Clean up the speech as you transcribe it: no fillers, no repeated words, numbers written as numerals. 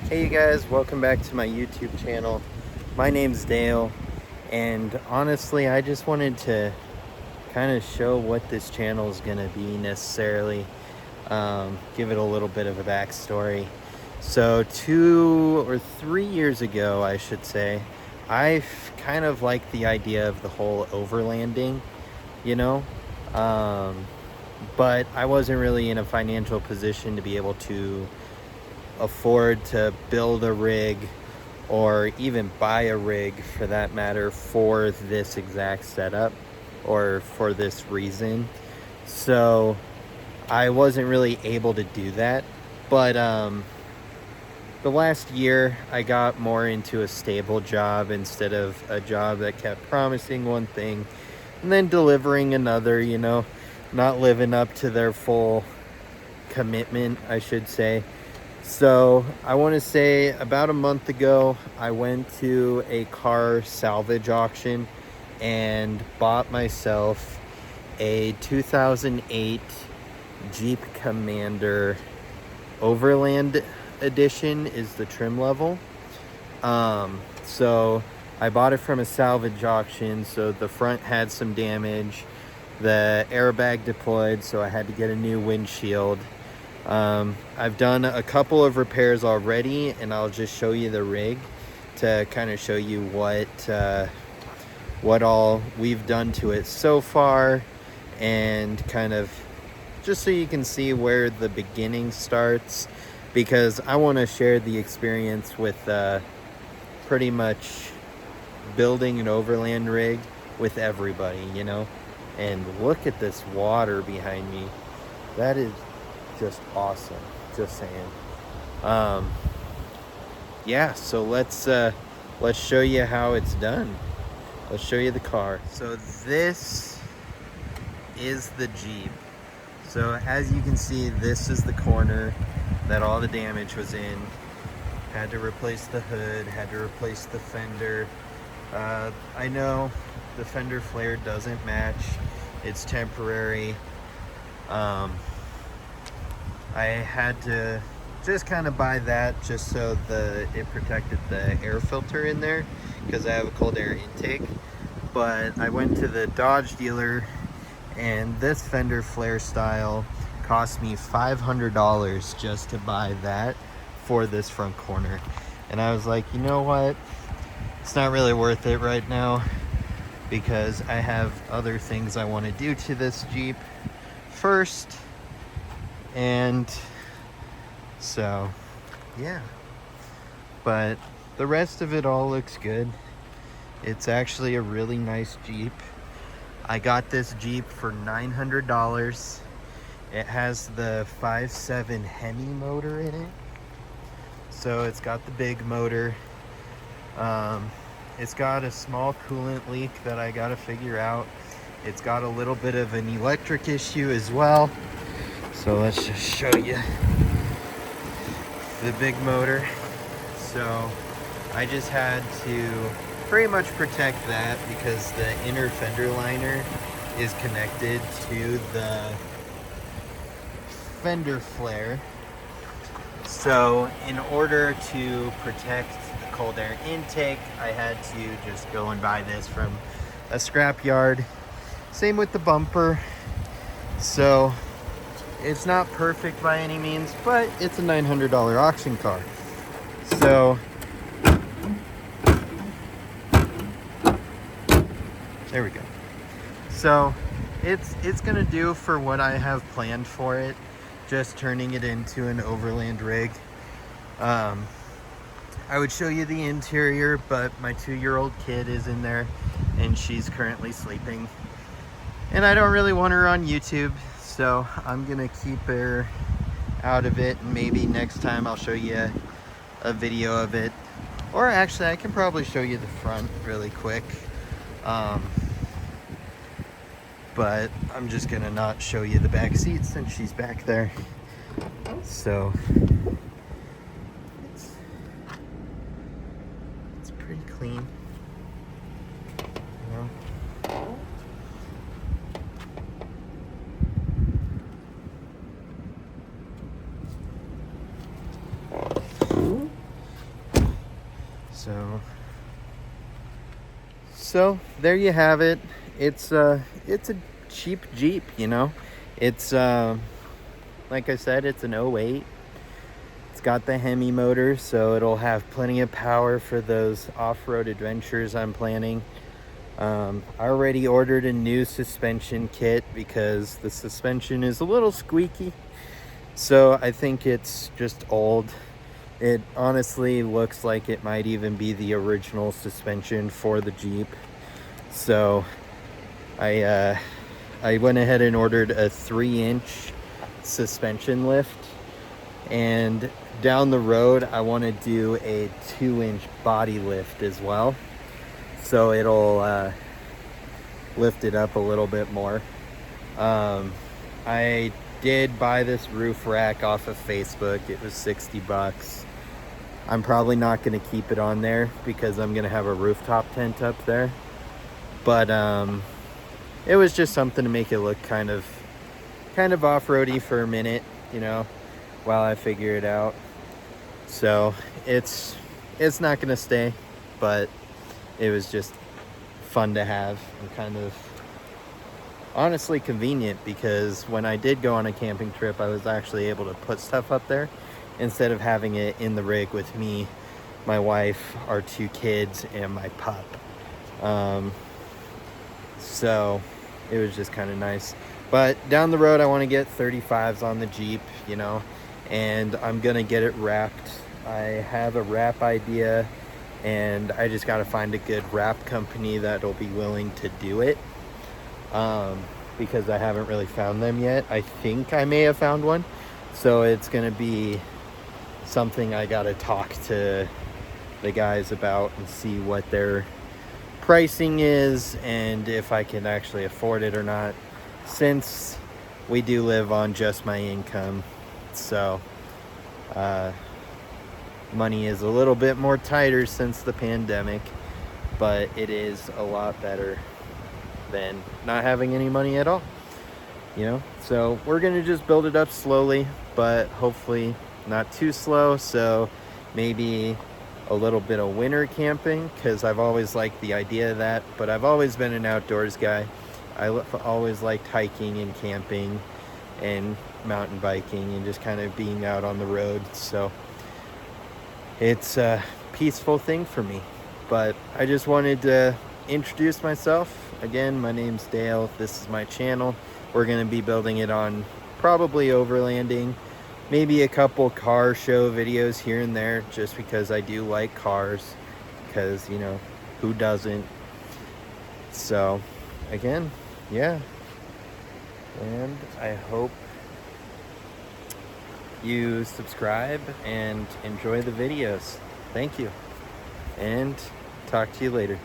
Hey you guys, welcome back to my YouTube channel. My name's Dale, and honestly I just wanted to kind of show what this channel is gonna be necessarily. Give it a little bit of a backstory. So 2 or 3 years ago, I should say, I kind of liked the idea of the whole overlanding, you know, but I wasn't really in a financial position to be able to afford to build a rig or even buy a rig for that matter for this exact setup or for this reason. So I wasn't really able to do that. But the last year I got more into a stable job instead of a job that kept promising one thing and then delivering another, not living up to their full commitment, I should say. So I want to say about a month ago, I went to a car salvage auction and bought myself a 2008 Jeep Commander Overland Edition is the trim level. So I bought it from a salvage auction. So the front had some damage, the airbag deployed, so I had to get a new windshield. I've done a couple of repairs already, and I'll just show you the rig to kind of show you what all we've done to it so far, and kind of just so you can see where the beginning starts, because I want to share the experience with pretty much building an overland rig with everybody, and look at this water behind me. That is just awesome, just saying. Yeah, so let's show you how it's done. Let's show you the car. So this is the Jeep. So as you can see, this is the corner that all the damage was in. Had to replace the hood, had to replace the fender. I know the fender flare doesn't match, it's temporary. I had to just kind of buy that just so it protected the air filter in there, because I have a cold air intake. But I went to the Dodge dealer, and this fender flare style cost me $500 just to buy that for this front corner. And I was like, you know what? It's not really worth it right now, because I have other things I want to do to this Jeep first. And so yeah, but the rest of it all looks good. It's actually a really nice Jeep. I got this Jeep for $900. It has the 5.7 Hemi motor in it, so it's got the big motor. It's got a small coolant leak that I gotta figure out. It's got a little bit of an electric issue as well. So let's just show you the big motor. So I just had to pretty much protect that because the inner fender liner is connected to the fender flare. So in order to protect the cold air intake, I had to just go and buy this from a scrapyard. Same with the bumper. So it's not perfect by any means, but it's a $900 auction car. So there we go. So it's gonna do for what I have planned for it, just turning it into an overland rig. I would show you the interior, but my 2-year-old kid is in there and she's currently sleeping, and I don't really want her on YouTube. So I'm gonna keep her out of it, and maybe next time I'll show you a video of it. Or actually, I can probably show you the front really quick. But I'm just gonna not show you the back seat since she's back there. So it's pretty clean, you know? So there you have it. It's a cheap Jeep, you know. It's like I said, it's an '08. It's got the Hemi motor, so it'll have plenty of power for those off-road adventures I'm planning. I already ordered a new suspension kit because the suspension is a little squeaky. So I think it's just old. It honestly looks like it might even be the original suspension for the Jeep. So I went ahead and ordered a 3-inch suspension lift, and down the road I want to do a 2-inch body lift as well, so it'll lift it up a little bit more. I did buy this roof rack off of Facebook. It was 60 bucks. I'm probably not going to keep it on there because I'm going to have a rooftop tent up there. But it was just something to make it look kind of off-roady for a minute, you know, while I figure it out. So it's not going to stay, but it was just fun to have and kind of honestly convenient, because when I did go on a camping trip, I was actually able to put stuff up there instead of having it in the rig with me, my wife, our 2 kids, and my pup. So it was just kind of nice. But down the road I want to get 35s on the Jeep, you know, and I'm gonna get it wrapped. I have a wrap idea, and I just got to find a good wrap company that'll be willing to do it, because I haven't really found them yet. I think I may have found one, so it's gonna be something I gotta talk to the guys about and see what their pricing is and if I can actually afford it or not, since we do live on just my income. So money is a little bit more tighter since the pandemic, but it is a lot better than not having any money at all, you know. So we're gonna just build it up slowly, but hopefully not too slow. So maybe a little bit of winter camping, because I've always liked the idea of that, but I've always been an outdoors guy. I always liked hiking and camping and mountain biking and just kind of being out on the road. So it's a peaceful thing for me. But I just wanted to introduce myself. Again, my name's Dale. This is my channel. We're going to be building it on probably overlanding, maybe a couple car show videos here and there, just because I do like cars, because, you know, who doesn't? So again, yeah, and I hope you subscribe and enjoy the videos. Thank you, and talk to you later.